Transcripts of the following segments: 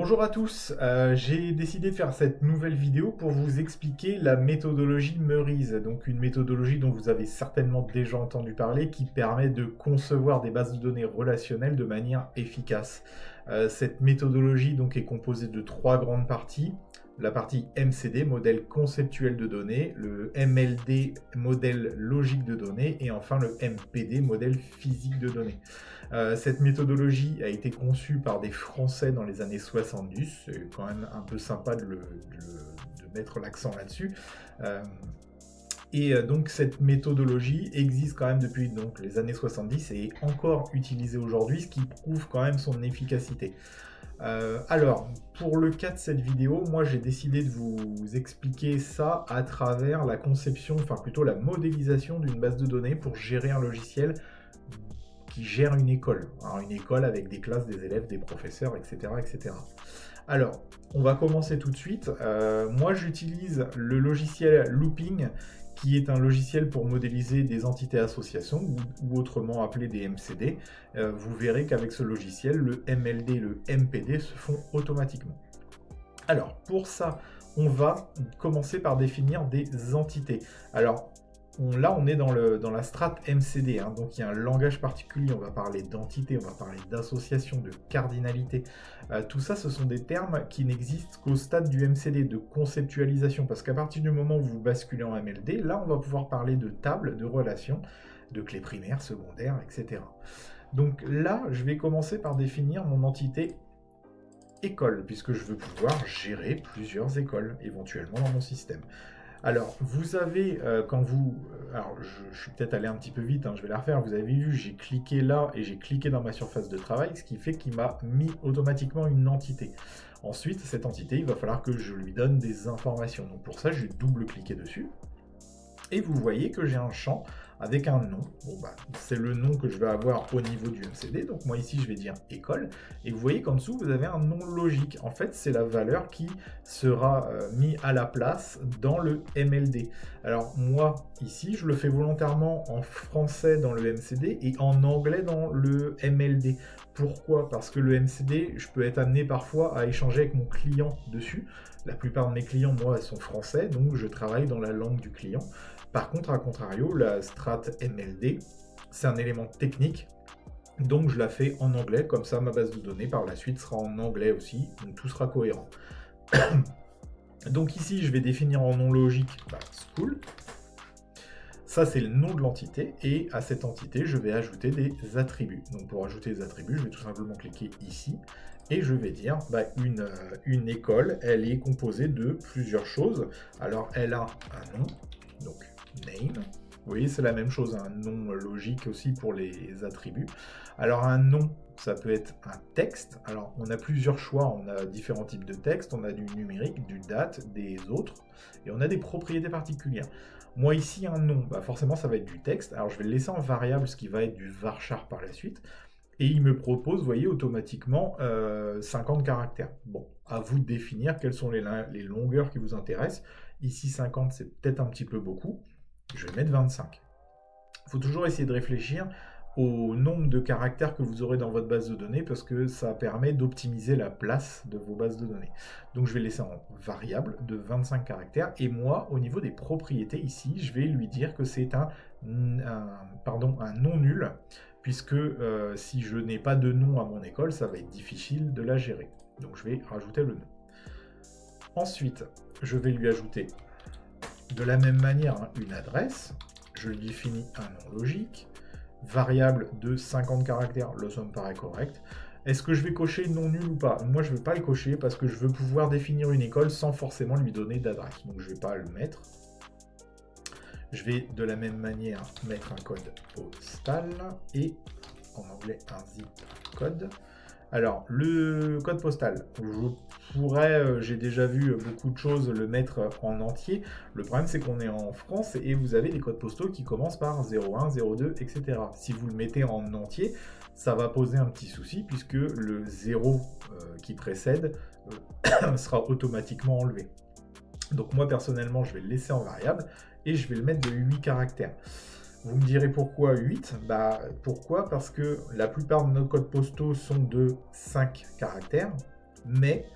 Bonjour à tous, j'ai décidé de faire cette nouvelle vidéo pour vous expliquer la méthodologie Meurize, donc une méthodologie dont vous avez certainement déjà entendu parler qui permet de concevoir des bases de données relationnelles de manière efficace. Cette méthodologie donc est composée de trois grandes parties. La partie MCD, modèle conceptuel de données, le MLD, modèle logique de données, et enfin le MPD, modèle physique de données. Cette méthodologie a été conçue par des Français dans les années 70, c'est quand même un peu sympa de mettre l'accent là-dessus. Donc cette méthodologie existe quand même depuis donc, les années 70 et est encore utilisée aujourd'hui, ce qui prouve quand même son efficacité. Alors, pour le cas de cette vidéo, moi j'ai décidé de vous expliquer ça à travers la conception, enfin plutôt la modélisation d'une base de données pour gérer un logiciel qui gère une école. Alors, une école avec des classes, des élèves, des professeurs, etc. etc. Alors, on va commencer tout de suite. Moi j'utilise le logiciel Looping, qui est un logiciel pour modéliser des entités associations, ou autrement appelé des MCD. Vous verrez qu'avec ce logiciel, le MLD et le MPD se font automatiquement. Alors, pour ça, on va commencer par définir des entités. Alors, là, on est dans la strate MCD, hein, donc il y a un langage particulier, on va parler d'entité, on va parler d'association, de cardinalité. Tout ça, ce sont des termes qui n'existent qu'au stade du MCD, de conceptualisation, parce qu'à partir du moment où vous basculez en MLD, là, on va pouvoir parler de tables, de relations, de clés primaires, secondaires, etc. Donc là, je vais commencer par définir mon entité école, puisque je veux pouvoir gérer plusieurs écoles, éventuellement, dans mon système. Alors, vous avez, alors, je suis peut-être allé un petit peu vite, hein, je vais la refaire. Vous avez vu, j'ai cliqué là et j'ai cliqué dans ma surface de travail, ce qui fait qu'il m'a mis automatiquement une entité. Ensuite, cette entité, il va falloir que je lui donne des informations. Donc pour ça, je vais double-cliquer dessus. Et vous voyez que j'ai un champ avec un nom. Bon, c'est le nom que je vais avoir au niveau du MCD. Donc moi ici, je vais dire école. Et vous voyez qu'en dessous, vous avez un nom logique. En fait, c'est la valeur qui sera mise à la place dans le MLD. Alors moi, ici, je le fais volontairement en français dans le MCD et en anglais dans le MLD. Pourquoi? Parce que le MCD, je peux être amené parfois à échanger avec mon client dessus. La plupart de mes clients, moi, sont français, donc je travaille dans la langue du client. Par contre, à contrario, la strate MLD, c'est un élément technique, donc je la fais en anglais, comme ça ma base de données par la suite sera en anglais aussi, donc tout sera cohérent. Donc ici, je vais définir en nom logique school. Ça, c'est le nom de l'entité, et à cette entité, je vais ajouter des attributs. Donc pour ajouter des attributs, je vais tout simplement cliquer ici, et je vais dire une école, elle est composée de plusieurs choses. Alors elle a un nom, donc name. Vous voyez, c'est la même chose, un nom logique aussi pour les attributs. Alors un nom, ça peut être un texte. Alors on a plusieurs choix, on a différents types de textes, on a du numérique, du date, des autres, et on a des propriétés particulières. Moi ici, un nom, forcément ça va être du texte. Alors je vais le laisser en variable, ce qui va être du varchar par la suite. Et il me propose, vous voyez, automatiquement 50 caractères. Bon, à vous de définir quelles sont les longueurs qui vous intéressent. Ici, 50, c'est peut-être un petit peu beaucoup. Je vais mettre 25. Il faut toujours essayer de réfléchir au nombre de caractères que vous aurez dans votre base de données parce que ça permet d'optimiser la place de vos bases de données. Donc je vais laisser en variable de 25 caractères et moi, au niveau des propriétés ici, je vais lui dire que c'est un non nul puisque si je n'ai pas de nom à mon école, ça va être difficile de la gérer. Donc je vais rajouter le nom. Ensuite, je vais lui ajouter de la même manière une adresse. Je lui définis un nom logique, variable de 50 caractères, là ça me paraît correct. Est-ce que je vais cocher non nul ou pas? Moi je ne vais pas le cocher parce que je veux pouvoir définir une école sans forcément lui donner d'adresse. Donc je ne vais pas le mettre. Je vais de la même manière mettre un code postal et en anglais un zip code. Alors, le code postal, j'ai déjà vu beaucoup de choses le mettre en entier. Le problème, c'est qu'on est en France et vous avez des codes postaux qui commencent par 01, 02, etc. Si vous le mettez en entier, ça va poser un petit souci puisque le 0 qui précède sera automatiquement enlevé. Donc moi, personnellement, je vais le laisser en variable et je vais le mettre de 8 caractères. Vous me direz pourquoi 8 ? Pourquoi ? Parce que la plupart de nos codes postaux sont de 5 caractères. Mais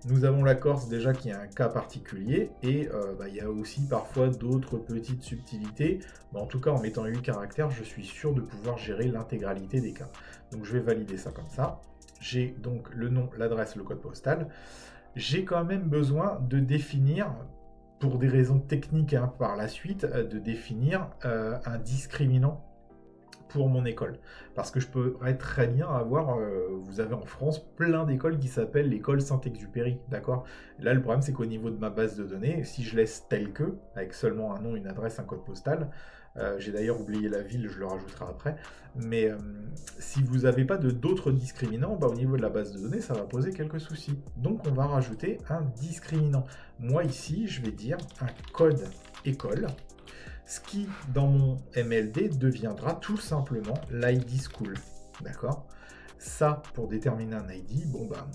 nous avons la Corse déjà qui est un cas particulier, et il y a aussi parfois d'autres petites subtilités. En tout cas, en mettant 8 caractères, je suis sûr de pouvoir gérer l'intégralité des cas. Donc je vais valider ça comme ça. J'ai donc le nom, l'adresse, le code postal. J'ai quand même besoin de définir, pour des raisons techniques par la suite, de définir un discriminant pour mon école. Parce que je pourrais très bien avoir, vous avez en France plein d'écoles qui s'appellent l'école Saint-Exupéry, d'accord? Là, le problème, c'est qu'au niveau de ma base de données, si je laisse tel que, avec seulement un nom, une adresse, un code postal, j'ai d'ailleurs oublié la ville, je le rajouterai après, mais si vous n'avez pas d'autres discriminants, au niveau de la base de données, ça va poser quelques soucis. Donc, on va rajouter un discriminant. Moi, ici, je vais dire un code école, ce qui, dans mon MLD, deviendra tout simplement l'ID School. D'accord? Ça, pour déterminer un ID,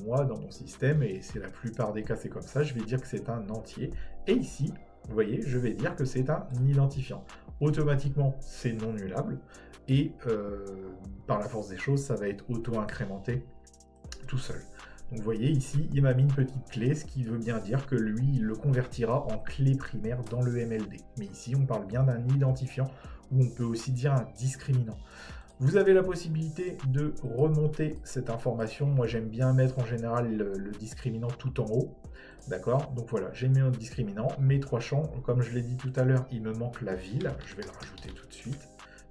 moi, dans mon système, et c'est la plupart des cas, c'est comme ça, je vais dire que c'est un entier. Et ici, vous voyez, je vais dire que c'est un identifiant. Automatiquement, c'est non nullable. Et par la force des choses, ça va être auto-incrémenté tout seul. Donc vous voyez ici, il m'a mis une petite clé, ce qui veut bien dire que lui, il le convertira en clé primaire dans le MLD. Mais ici, on parle bien d'un identifiant, ou on peut aussi dire un discriminant. Vous avez la possibilité de remonter cette information. Moi, j'aime bien mettre en général le discriminant tout en haut. D'accord? Donc voilà, j'ai mis un discriminant. Mes 3 champs, comme je l'ai dit tout à l'heure, il me manque la ville. Je vais le rajouter tout de suite.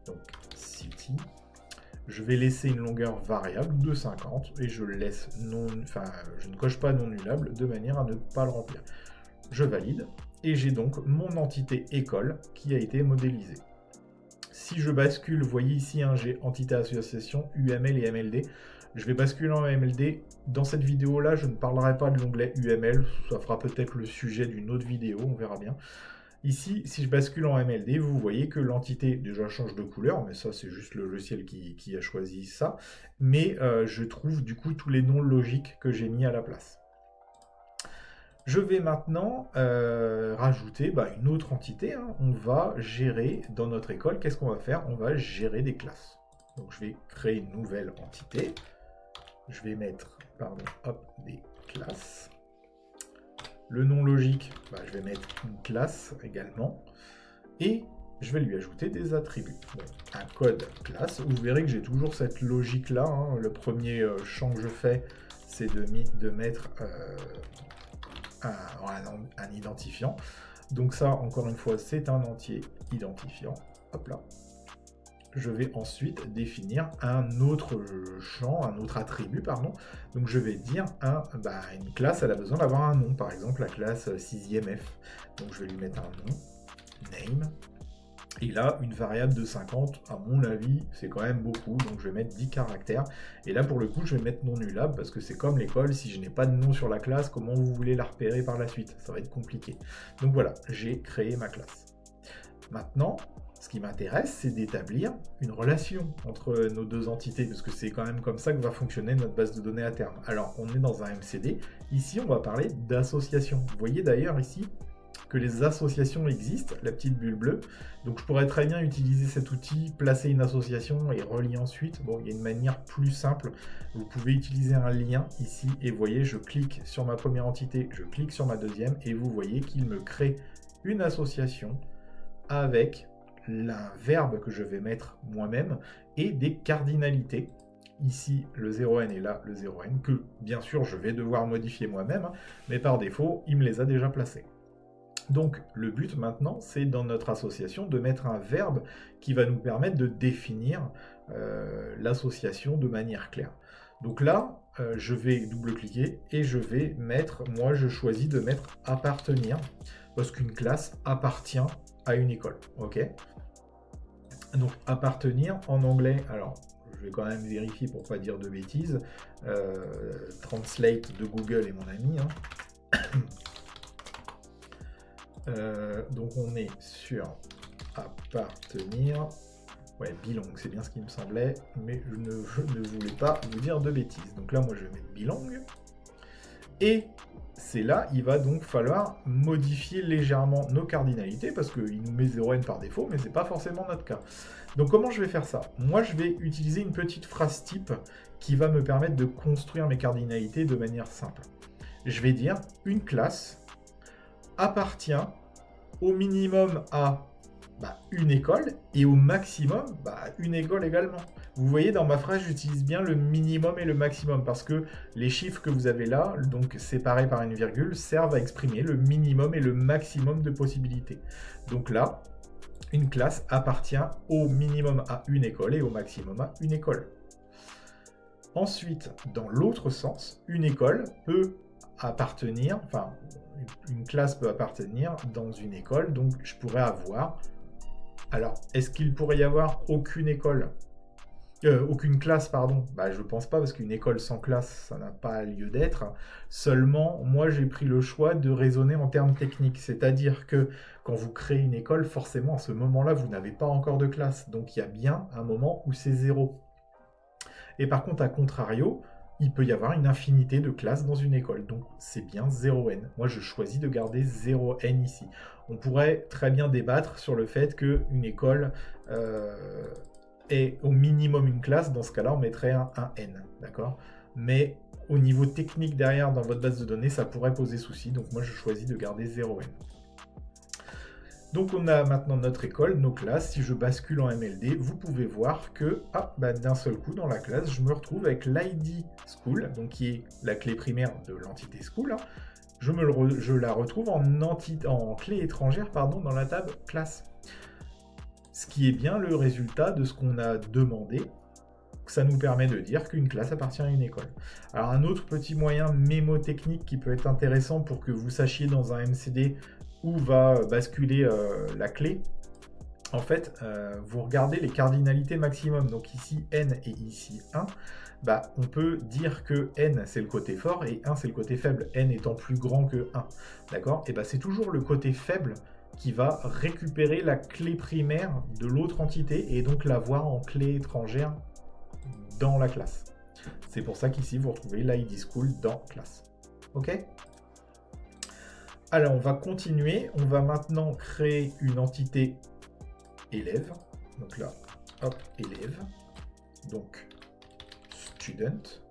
Donc, city. Je vais laisser une longueur variable de 50 et je laisse je ne coche pas non nullable de manière à ne pas le remplir. Je valide et j'ai donc mon entité école qui a été modélisée. Si je bascule, vous voyez ici, j'ai entité association, UML et MLD. Je vais basculer en MLD. Dans cette vidéo-là, je ne parlerai pas de l'onglet UML. Ça fera peut-être le sujet d'une autre vidéo, on verra bien. Ici, si je bascule en MLD, vous voyez que l'entité déjà change de couleur, mais ça c'est juste le logiciel qui a choisi ça. Mais je trouve du coup tous les noms logiques que j'ai mis à la place. Je vais maintenant rajouter une autre entité. On va gérer dans notre école, qu'est-ce qu'on va faire? On va gérer des classes. Donc je vais créer une nouvelle entité. Je vais mettre, des classes. Le nom logique, je vais mettre une classe également. Et je vais lui ajouter des attributs. Donc, un code classe. Vous verrez que j'ai toujours cette logique-là. Le premier champ que je fais, c'est de mettre un identifiant. Donc ça, encore une fois, c'est un entier identifiant. Hop là. Je vais ensuite définir un autre champ, un autre attribut, pardon. Donc je vais dire une classe, elle a besoin d'avoir un nom, par exemple la classe 6e F. Donc je vais lui mettre un nom, name. Et là, une variable de 50, à mon avis, c'est quand même beaucoup, donc je vais mettre 10 caractères. Et là, pour le coup, je vais mettre non nullable, parce que c'est comme l'école, si je n'ai pas de nom sur la classe, comment vous voulez la repérer par la suite? Ça va être compliqué. Donc voilà, j'ai créé ma classe. Maintenant, ce qui m'intéresse, c'est d'établir une relation entre nos deux entités, parce que c'est quand même comme ça que va fonctionner notre base de données à terme. Alors, on est dans un MCD. Ici, on va parler d'association. Vous voyez d'ailleurs ici que les associations existent, la petite bulle bleue. Donc, je pourrais très bien utiliser cet outil, placer une association et relier ensuite. Bon, il y a une manière plus simple. Vous pouvez utiliser un lien ici, et vous voyez, je clique sur ma première entité, je clique sur ma deuxième, et vous voyez qu'il me crée une association avec un verbe que je vais mettre moi-même et des cardinalités. Ici le 0n et là le 0n, que bien sûr je vais devoir modifier moi-même, mais par défaut il me les a déjà placés. Donc le but maintenant, c'est dans notre association de mettre un verbe qui va nous permettre de définir l'association de manière claire. Donc là, je vais double-cliquer et je vais mettre, moi je choisis de mettre appartenir, parce qu'une classe appartient à une école, ok? Donc appartenir en anglais, alors je vais quand même vérifier pour pas dire de bêtises, Translate de Google est mon ami, donc on est sur appartenir, ouais, belong, c'est bien ce qui me semblait, mais je ne voulais pas vous dire de bêtises. Donc là, moi, je vais mettre belong, et c'est là, il va donc falloir modifier légèrement nos cardinalités, parce qu'il nous met 0n par défaut, mais c'est pas forcément notre cas. Donc comment je vais faire ça? Moi, je vais utiliser une petite phrase type qui va me permettre de construire mes cardinalités de manière simple. Je vais dire, une classe appartient au minimum à une école et au maximum une école également. Vous voyez, dans ma phrase, j'utilise bien le minimum et le maximum parce que les chiffres que vous avez là, donc séparés par une virgule, servent à exprimer le minimum et le maximum de possibilités. Donc là, une classe appartient au minimum à une école et au maximum à une école. Ensuite, dans l'autre sens, une école peut appartenir, enfin, une classe peut appartenir dans une école, donc je pourrais avoir... Alors, est-ce qu'il pourrait y avoir aucune école aucune classe, pardon. Je pense pas, parce qu'une école sans classe, ça n'a pas lieu d'être. Seulement, moi, j'ai pris le choix de raisonner en termes techniques. C'est-à-dire que quand vous créez une école, forcément, à ce moment-là, vous n'avez pas encore de classe. Donc, il y a bien un moment où c'est 0. Et par contre, à contrario, il peut y avoir une infinité de classes dans une école. Donc, c'est bien 0n. Moi, je choisis de garder 0n ici. On pourrait très bien débattre sur le fait qu'une école... est au minimum une classe, dans ce cas-là, on mettrait un n, d'accord? Mais au niveau technique derrière, dans votre base de données, ça pourrait poser souci, donc moi je choisis de garder 0n. Donc on a maintenant notre école, nos classes. Si je bascule en MLD, vous pouvez voir que d'un seul coup, dans la classe, je me retrouve avec l'ID school, donc qui est la clé primaire de l'entité school. Je la retrouve en clé étrangère dans la table classe. Ce qui est bien le résultat de ce qu'on a demandé. Ça nous permet de dire qu'une classe appartient à une école. Alors un autre petit moyen mémotechnique qui peut être intéressant pour que vous sachiez dans un MCD où va basculer la clé, en fait, vous regardez les cardinalités maximum. Donc ici n et ici 1. On peut dire que n c'est le côté fort et 1 c'est le côté faible. N étant plus grand que 1. D'accord? Et c'est toujours le côté faible qui va récupérer la clé primaire de l'autre entité et donc l'avoir en clé étrangère dans la classe. C'est pour ça qu'ici, vous retrouvez l'ID School dans classe. OK? Alors, on va continuer. On va maintenant créer une entité élève. Donc là, hop, élève. Donc, student.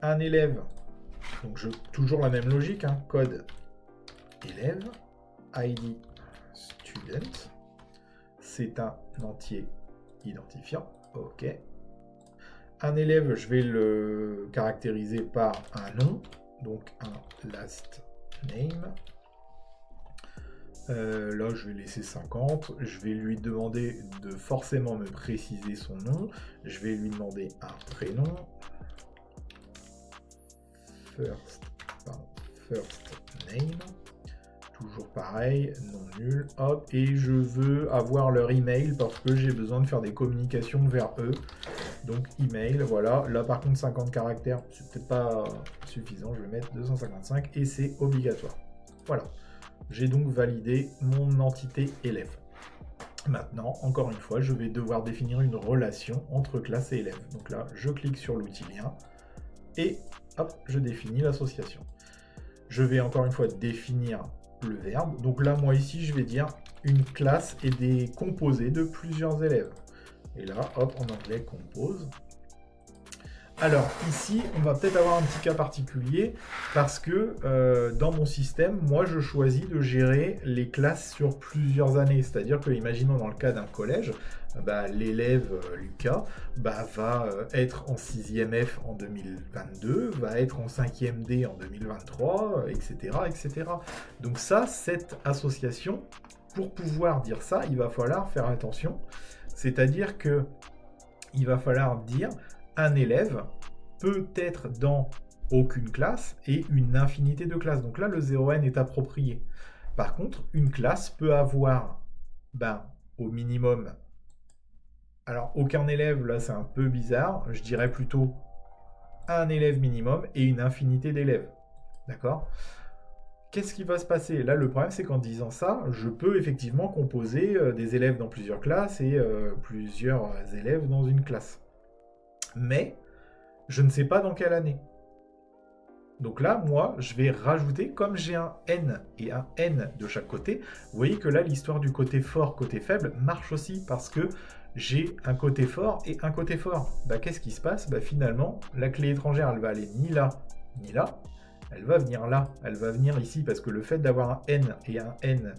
Un élève. Donc, toujours la même logique, hein, code élève. ID student, c'est un entier identifiant, ok. Un élève, je vais le caractériser par un nom, donc un last name. Là, je vais laisser 50. Je vais lui demander de forcément me préciser son nom. Je vais lui demander un prénom. First name. Toujours pareil, non nul, hop, et je veux avoir leur email parce que j'ai besoin de faire des communications vers eux. Donc email, voilà. Là par contre 50 caractères, c'est peut-être pas suffisant, je vais mettre 255 et c'est obligatoire. Voilà, j'ai donc validé mon entité élève. Maintenant, encore une fois, je vais devoir définir une relation entre classe et élève. Donc là, je clique sur l'outil lien et hop, je définis l'association. Je vais encore une fois définir le verbe. Donc là, moi ici, je vais dire une classe est composée de plusieurs élèves. Et là, hop, en anglais, compose. Alors ici, on va peut-être avoir un petit cas particulier parce que dans mon système, moi, je choisis de gérer les classes sur plusieurs années. C'est-à-dire que, imaginons dans le cas d'un collège, l'élève Lucas va être en 6e F en 2022, va être en 5e D en 2023, etc., etc. Donc ça, cette association, pour pouvoir dire ça, il va falloir faire attention. C'est-à-dire que il va falloir dire un élève peut être dans aucune classe et une infinité de classes. Donc là, le 0n est approprié. Par contre, une classe peut avoir, au minimum, alors aucun élève, là c'est un peu bizarre, je dirais plutôt un élève minimum et une infinité d'élèves. D'accord ? Qu'est-ce qui va se passer? Là, le problème, c'est qu'en disant ça, je peux effectivement composer des élèves dans plusieurs classes et plusieurs élèves dans une classe. Mais je ne sais pas dans quelle année. Donc là, moi, je vais rajouter, comme j'ai un N et un N de chaque côté, vous voyez que là, l'histoire du côté fort, côté faible marche aussi parce que j'ai un côté fort et un côté fort. Bah, qu'est-ce qui se passe? Bah, finalement, la clé étrangère, elle va aller ni là, ni là. Elle va venir là, elle va venir ici parce que le fait d'avoir un N et un N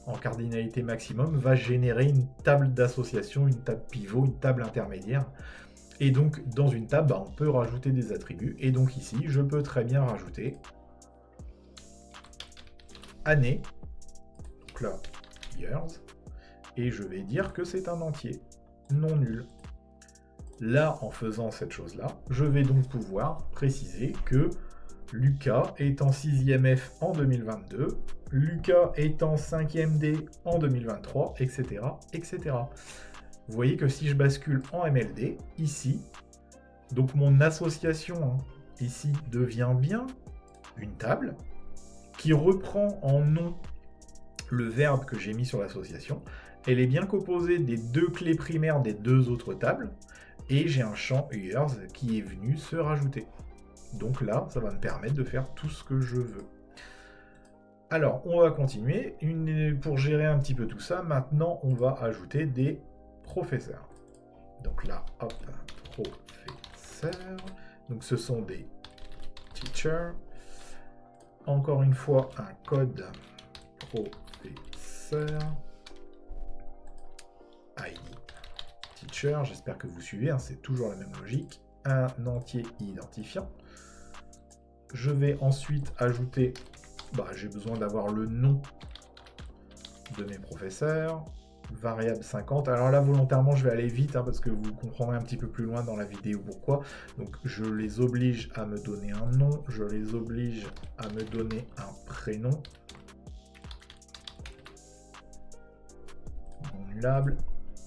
en cardinalité maximum va générer une table d'association, une table pivot, une table intermédiaire. Et donc, dans une table, bah, on peut rajouter des attributs. Et donc ici, je peux très bien rajouter année, donc là, years, et je vais dire que c'est un entier, non nul. Là, en faisant cette chose-là, je vais donc pouvoir préciser que Lucas est en 6e F en 2022, Lucas est en 5e D en 2023, etc., etc. Vous voyez que si je bascule en MLD, ici, donc mon association ici devient bien une table qui reprend en nom le verbe que j'ai mis sur l'association. Elle est bien composée des deux clés primaires des deux autres tables, et j'ai un champ years qui est venu se rajouter. Donc là, ça va me permettre de faire tout ce que je veux. Alors, on va continuer. Pour gérer un petit peu tout ça, maintenant, on va ajouter des professeurs. Donc là, hop, professeur. Donc ce sont des teachers. Encore une fois, un code professeur. ID teacher. J'espère que vous suivez, hein, c'est toujours la même logique. Un entier identifiant. Je vais ensuite ajouter, j'ai besoin d'avoir le nom de mes professeurs, variable 50. Alors là, volontairement, je vais aller vite, hein, parce que vous comprendrez un petit peu plus loin dans la vidéo pourquoi. Donc, je les oblige à me donner un nom, je les oblige à me donner un prénom, non nullable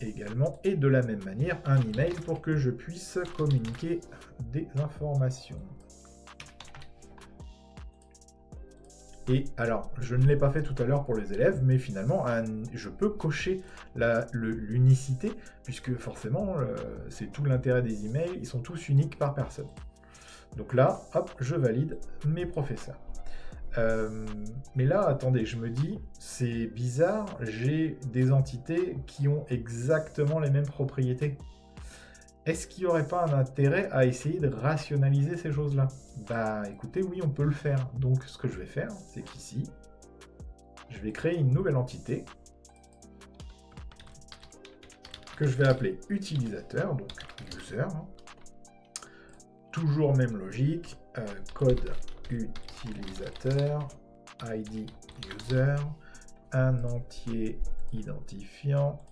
également, et de la même manière, un email pour que je puisse communiquer des informations. Et alors, je ne l'ai pas fait tout à l'heure pour les élèves, mais finalement, je peux cocher l'unicité, puisque forcément, c'est tout l'intérêt des emails, ils sont tous uniques par personne. Donc là, hop, je valide mes professeurs. Mais là, attendez, je me dis, c'est bizarre, j'ai des entités qui ont exactement les mêmes propriétés. Est-ce qu'il n'y aurait pas un intérêt à essayer de rationaliser ces choses-là? Bah écoutez, oui, on peut le faire. Donc ce que je vais faire, c'est qu'ici, je vais créer une nouvelle entité que je vais appeler utilisateur, donc user. Toujours même logique, code utilisateur, ID user, un entier identifiant.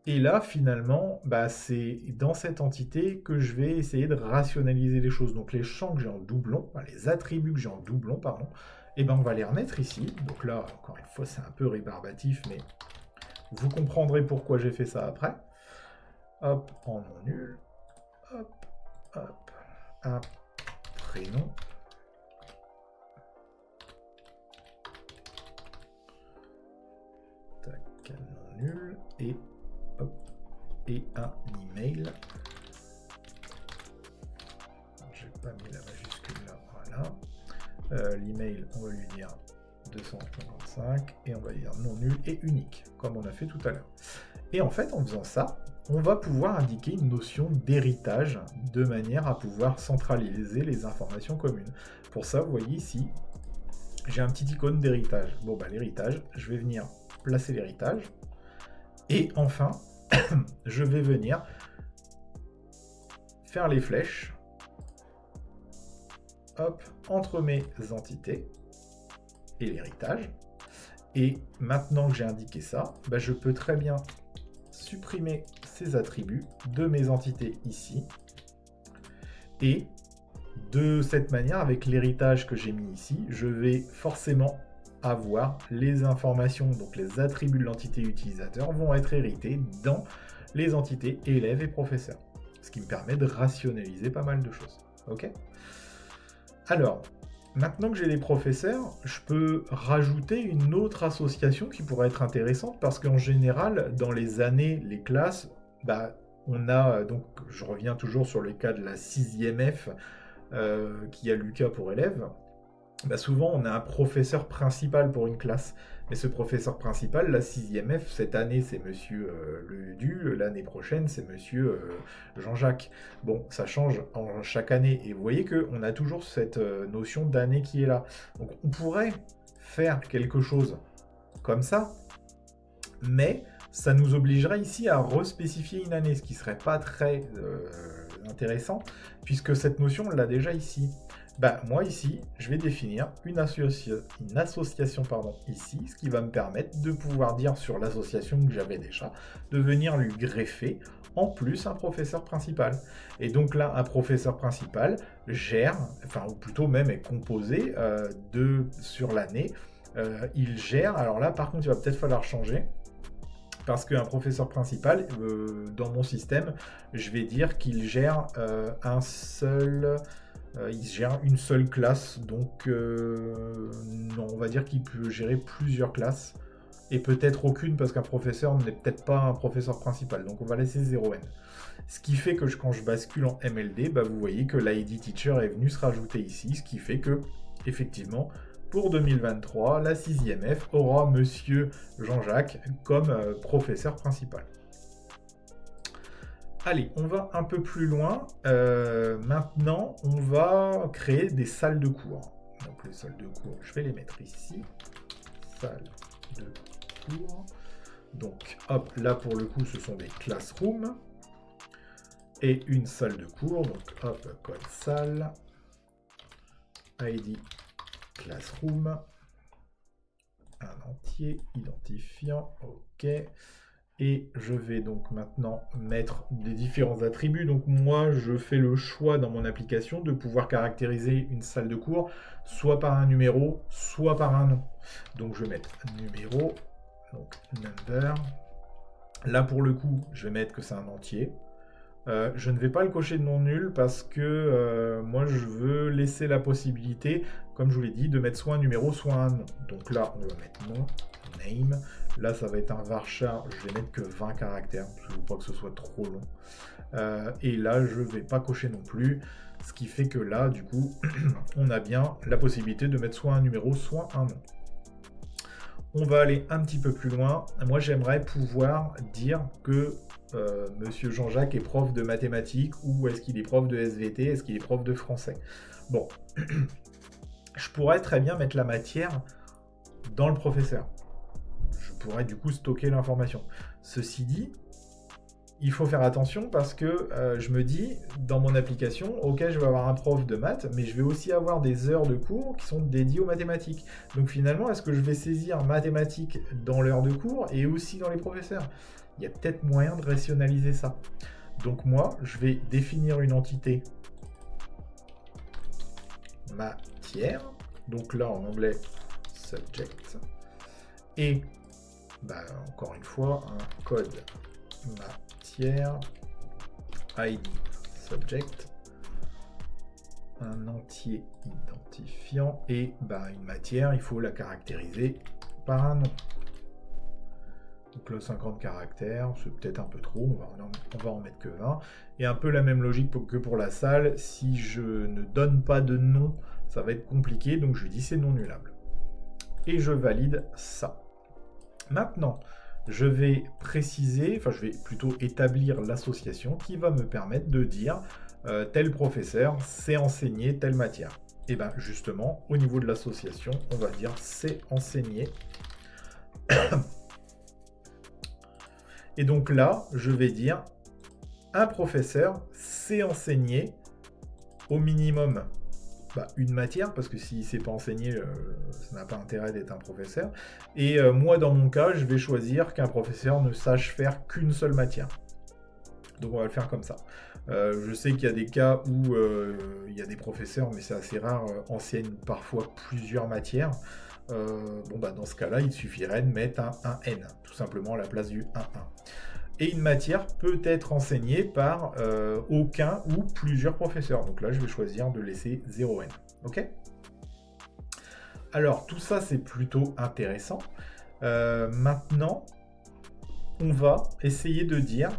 Et là, finalement, c'est dans cette entité que je vais essayer de rationaliser les choses. Donc les champs que j'ai en doublon, les attributs que j'ai en doublon, pardon, et on va les remettre ici. Donc là, encore une fois, c'est un peu rébarbatif, mais vous comprendrez pourquoi j'ai fait ça après. Hop, en non nul. Hop, hop, un prénom. Tac, non nul. Et hop, et un email. J'ai pas mis la majuscule là, voilà. L'email, on va lui dire 255 et on va dire non nul et unique, comme on a fait tout à l'heure. Et en fait, en faisant ça, on va pouvoir indiquer une notion d'héritage de manière à pouvoir centraliser les informations communes. Pour ça, vous voyez ici, j'ai un petit icône d'héritage. Bon, l'héritage, je vais venir placer l'héritage. Et enfin, je vais venir faire les flèches, hop, entre mes entités et l'héritage. Et maintenant que j'ai indiqué ça, je peux très bien supprimer ces attributs de mes entités ici. Et de cette manière, avec l'héritage que j'ai mis ici, je vais forcément avoir les informations, donc les attributs de l'entité utilisateur vont être hérités dans les entités élèves et professeurs. Ce qui me permet de rationaliser pas mal de choses. Ok ? Alors, maintenant que j'ai les professeurs, je peux rajouter une autre association qui pourrait être intéressante parce qu'en général, dans les années, les classes, on a, donc je reviens toujours sur le cas de la 6e F, qui a Lucas pour élève, bah souvent on a un professeur principal pour une classe. Mais ce professeur principal, la 6e F, cette année c'est monsieur Ledu, l'année prochaine c'est monsieur Jean-Jacques. Bon, ça change en chaque année. Et vous voyez qu'on a toujours cette notion d'année qui est là. Donc on pourrait faire quelque chose comme ça, mais ça nous obligerait ici à respécifier une année, ce qui serait pas très intéressant, puisque cette notion, on l'a déjà ici. Bah, moi ici, je vais définir une association ici, ce qui va me permettre de pouvoir dire sur l'association que j'avais déjà, de venir lui greffer en plus un professeur principal. Et donc là, un professeur principal gère, enfin ou plutôt même est composé sur l'année, il gère, alors là par contre il va peut-être falloir changer, parce qu'un professeur principal, dans mon système, je vais dire qu'il gère il gère une seule classe, donc non, on va dire qu'il peut gérer plusieurs classes, et peut-être aucune, parce qu'un professeur n'est peut-être pas un professeur principal, donc on va laisser 0n. Ce qui fait que quand je bascule en MLD, bah vous voyez que l'ID Teacher est venu se rajouter ici, ce qui fait que, effectivement, pour 2023, la 6e F aura Monsieur Jean-Jacques comme professeur principal. Allez, on va un peu plus loin. Maintenant, on va créer des salles de cours. Donc les salles de cours, je vais les mettre ici. Salles de cours. Donc hop, là pour le coup, ce sont des classrooms. Et une salle de cours. Donc hop, code salle. ID classroom. Un entier, identifiant, ok. Et je vais donc maintenant mettre des différents attributs. Donc moi, je fais le choix dans mon application de pouvoir caractériser une salle de cours soit par un numéro, soit par un nom. Donc je vais mettre numéro, donc number. Là pour le coup, je vais mettre que c'est un entier. Je ne vais pas le cocher de non nul parce que moi je veux laisser la possibilité, comme je vous l'ai dit, de mettre soit un numéro, soit un nom. Donc là, on va mettre nom, name. Là, ça va être un varchar, je vais mettre que 20 caractères, parce que je ne veux pas que ce soit trop long. Et là, je ne vais pas cocher non plus, ce qui fait que là, du coup, on a bien la possibilité de mettre soit un numéro, soit un nom. On va aller un petit peu plus loin. Moi, j'aimerais pouvoir dire que Monsieur Jean-Jacques est prof de mathématiques ou est-ce qu'il est prof de SVT, est-ce qu'il est prof de français. Bon, je pourrais très bien mettre la matière dans le professeur. Je pourrais du coup stocker l'information. Ceci dit, il faut faire attention parce que je me dis, dans mon application, ok, je vais avoir un prof de maths, mais je vais aussi avoir des heures de cours qui sont dédiées aux mathématiques. Donc finalement, est-ce que je vais saisir mathématiques dans l'heure de cours et aussi dans les professeurs ? Il y a peut-être moyen de rationaliser ça. Donc moi, je vais définir une entité matière. Donc là, en anglais, subject. Et, encore une fois, un code matière, ID subject, un entier identifiant et une matière, il faut la caractériser par un nom. Donc là, 50 caractères, c'est peut-être un peu trop, on va en mettre que 20. Et un peu la même logique que pour la salle, si je ne donne pas de nom, ça va être compliqué, donc je dis c'est non nullable. Et je valide ça. Maintenant, je vais préciser, je vais plutôt établir l'association qui va me permettre de dire tel professeur sait enseigner telle matière. Et bien justement, au niveau de l'association, on va dire c'est enseigner. Et donc là, je vais dire un professeur sait enseigner au minimum une matière, parce que s'il ne sait pas enseigner, ça n'a pas intérêt d'être un professeur. Et moi, dans mon cas, je vais choisir qu'un professeur ne sache faire qu'une seule matière. Donc on va le faire comme ça. Je sais qu'il y a des cas où il y a des professeurs, mais c'est assez rare, enseignent parfois plusieurs matières. Dans ce cas-là, il suffirait de mettre un N, tout simplement à la place du 1-1. Et une matière peut être enseignée par aucun ou plusieurs professeurs. Donc là, je vais choisir de laisser 0N. Ok ? Alors, tout ça, c'est plutôt intéressant. Maintenant, on va essayer de dire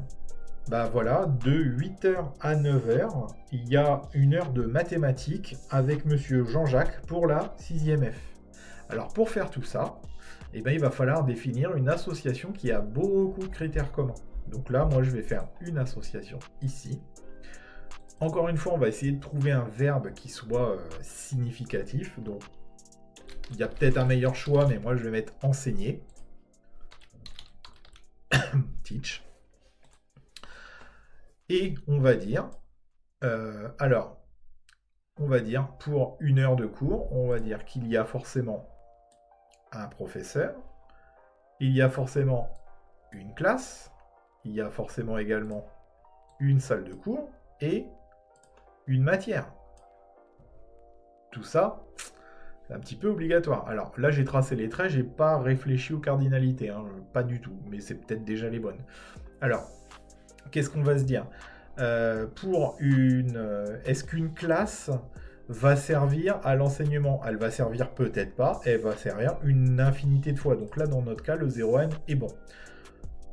bah voilà, de 8h à 9h, il y a une heure de mathématiques avec monsieur Jean-Jacques pour la 6e F. Alors pour faire tout ça, eh ben, il va falloir définir une association qui a beaucoup de critères communs. Donc là, moi je vais faire une association ici. Encore une fois, on va essayer de trouver un verbe qui soit significatif. Donc il y a peut-être un meilleur choix, mais moi je vais mettre enseigner. Teach. Et on va dire, on va dire pour une heure de cours, on va dire qu'il y a forcément un professeur, il y a forcément une classe, il y a forcément également une salle de cours et une matière. Tout ça, c'est un petit peu obligatoire. Alors là, j'ai tracé les traits, j'ai pas réfléchi aux cardinalités, hein, pas du tout, mais c'est peut-être déjà les bonnes. Alors, qu'est-ce qu'on va se dire est-ce qu'une classe va servir à l'enseignement? Elle va servir peut-être pas, elle va servir une infinité de fois. Donc là, dans notre cas, le 0n est bon.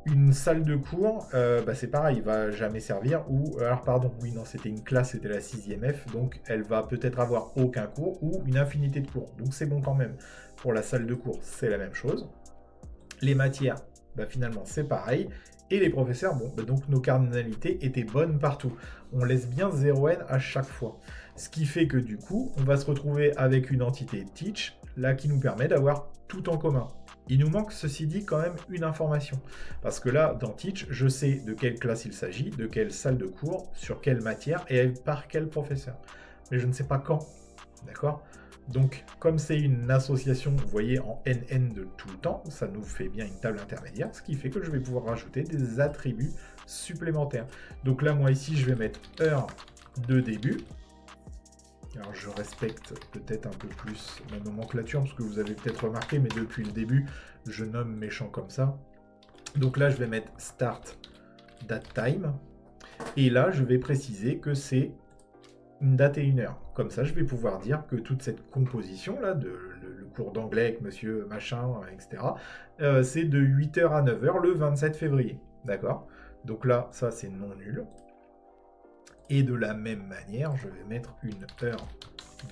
Une salle de cours, c'est pareil, il va jamais servir, alors pardon, oui, non, c'était une classe, c'était la 6e F, donc elle va peut-être avoir aucun cours ou une infinité de cours. Donc c'est bon quand même. Pour la salle de cours, c'est la même chose. Les matières, finalement, c'est pareil. Et les professeurs, donc nos cardinalités étaient bonnes partout. On laisse bien 0n à chaque fois. Ce qui fait que du coup, on va se retrouver avec une entité teach, là qui nous permet d'avoir tout en commun. Il nous manque, ceci dit, quand même une information. Parce que là, dans teach, je sais de quelle classe il s'agit, de quelle salle de cours, sur quelle matière et par quel professeur. Mais je ne sais pas quand. D'accord ? Donc, comme c'est une association, vous voyez, en NN de tout le temps, ça nous fait bien une table intermédiaire, ce qui fait que je vais pouvoir rajouter des attributs supplémentaires. Donc là, moi, ici, je vais mettre heure de début. Alors, je respecte peut-être un peu plus ma nomenclature, parce que vous avez peut-être remarqué, mais depuis le début, je nomme mes champs comme ça. Donc là, je vais mettre start date time. Et là, je vais préciser que c'est une date et une heure. Comme ça, je vais pouvoir dire que toute cette composition-là, le cours d'anglais avec monsieur machin, etc., c'est de 8h à 9h le 27 février. D'accord ? Donc là, ça, c'est non nul. Et de la même manière, je vais mettre une heure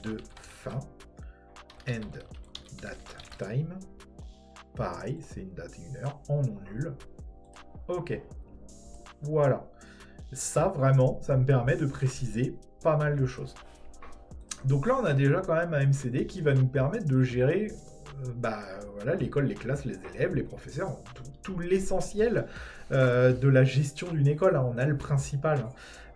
de fin, end date time. Pareil, c'est une date et une heure en non nul. Ok. Voilà. Ça, vraiment, ça me permet de préciser pas mal de choses. Donc là, on a déjà quand même un MCD qui va nous permettre de gérer l'école, les classes, les élèves, les professeurs, tout l'essentiel de la gestion d'une école. On a le principal.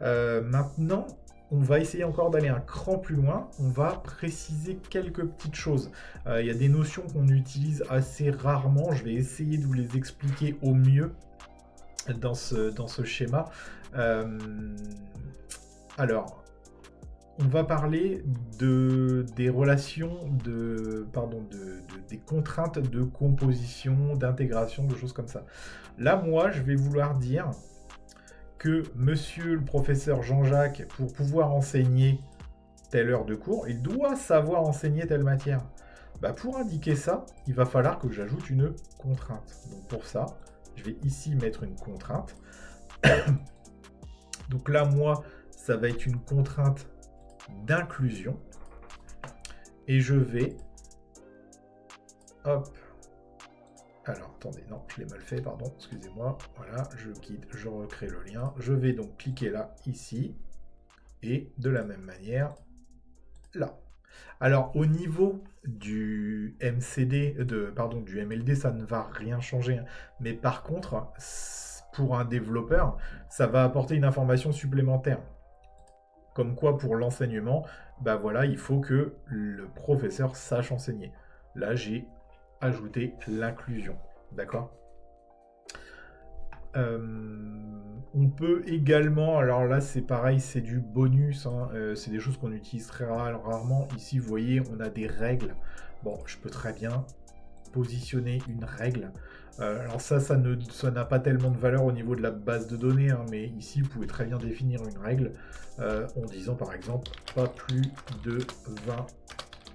Maintenant, on va essayer encore d'aller un cran plus loin. On va préciser quelques petites choses. Il y a des notions qu'on utilise assez rarement. Je vais essayer de vous les expliquer au mieux dans ce schéma. Alors, on va parler des relations, des contraintes de composition, d'intégration, de choses comme ça. Là, moi, je vais vouloir dire que monsieur le professeur Jean-Jacques, pour pouvoir enseigner telle heure de cours, il doit savoir enseigner telle matière. Pour indiquer ça, il va falloir que j'ajoute une contrainte. Donc pour ça, je vais ici mettre une contrainte. Donc là, moi, ça va être une contrainte d'inclusion. Et je vais... Hop. Alors, attendez, non, je l'ai mal fait, pardon, excusez-moi. Voilà, je quitte, je recrée le lien. Je vais donc cliquer là, ici. Et de la même manière, là. Alors, au niveau du MCD, du MLD, ça ne va rien changer. Hein. Mais par contre, pour un développeur, ça va apporter une information supplémentaire. Comme quoi, pour l'enseignement, il faut que le professeur sache enseigner. Là, j'ai ajouté l'inclusion. D'accord ? On peut également, alors là c'est pareil, c'est du bonus, hein, c'est des choses qu'on utilise très rarement. Ici vous voyez, on a des règles. Bon, je peux très bien positionner une règle. Alors ça n'a pas tellement de valeur au niveau de la base de données, hein, mais ici vous pouvez très bien définir une règle en disant par exemple pas plus de 20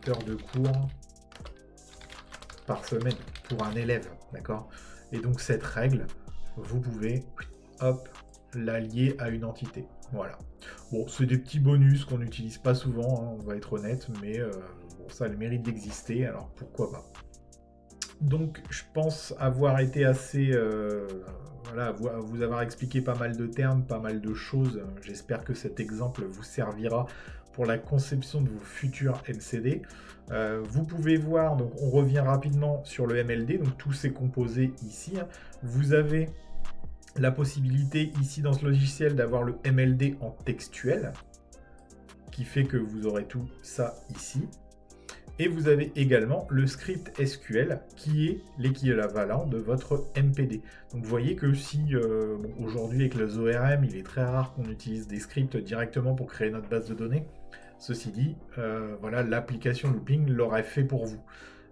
heures de cours par semaine pour un élève, d'accord ? Et donc cette règle, vous pouvez, hop, la lier à une entité. Voilà. Bon, c'est des petits bonus qu'on n'utilise pas souvent, hein, on va être honnête, mais bon, ça a le mérite d'exister, alors pourquoi pas. Donc, je pense avoir été assez... voilà, vous avoir expliqué pas mal de termes, pas mal de choses. J'espère que cet exemple vous servira pour la conception de vos futurs MCD. Vous pouvez voir, donc on revient rapidement sur le MLD, donc tous ces composés ici. Hein. Vous avez la possibilité ici dans ce logiciel d'avoir le MLD en textuel, qui fait que vous aurez tout ça ici. Et vous avez également le script SQL qui est l'équivalent de votre MPD. Donc vous voyez que si bon, aujourd'hui avec les ORM, il est très rare qu'on utilise des scripts directement pour créer notre base de données. Ceci dit, voilà, l'application Looping l'aurait fait pour vous.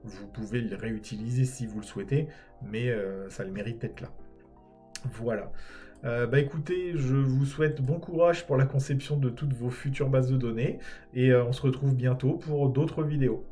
Vous pouvez le réutiliser si vous le souhaitez, mais ça a le mérite d'être là. Voilà. Bah écoutez, je vous souhaite bon courage pour la conception de toutes vos futures bases de données et on se retrouve bientôt pour d'autres vidéos.